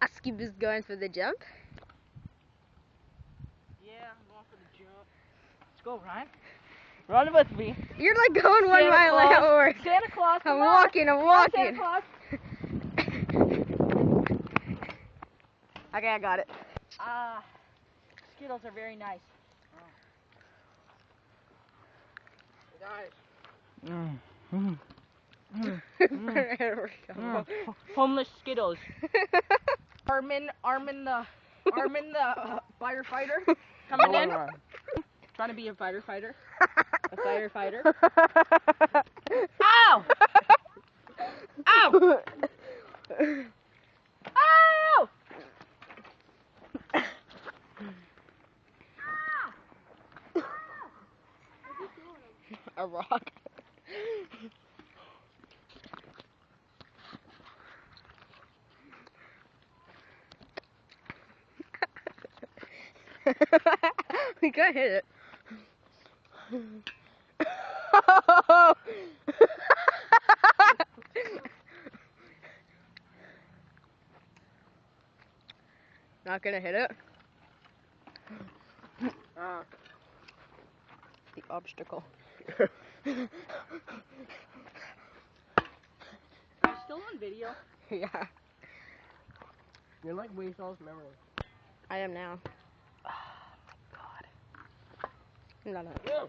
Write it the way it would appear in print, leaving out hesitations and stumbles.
Askib is going for the jump. Yeah, I'm going for the jump. Let's go, Ryan. Run with me. You're like going 1 mile an hour. Santa Claus, I'm walking. Santa Claus. Okay, I got it. Skittles are very nice. Guys. Homeless Skittles. Armin the firefighter coming in. Trying to be a firefighter. A firefighter. Ow! Ow! Ow! A rock. We gotta hit it. Not gonna hit it. The obstacle. Are you still on video? Yeah, You're like Weasel's memory. I am now. Oh my god. No. Yeah.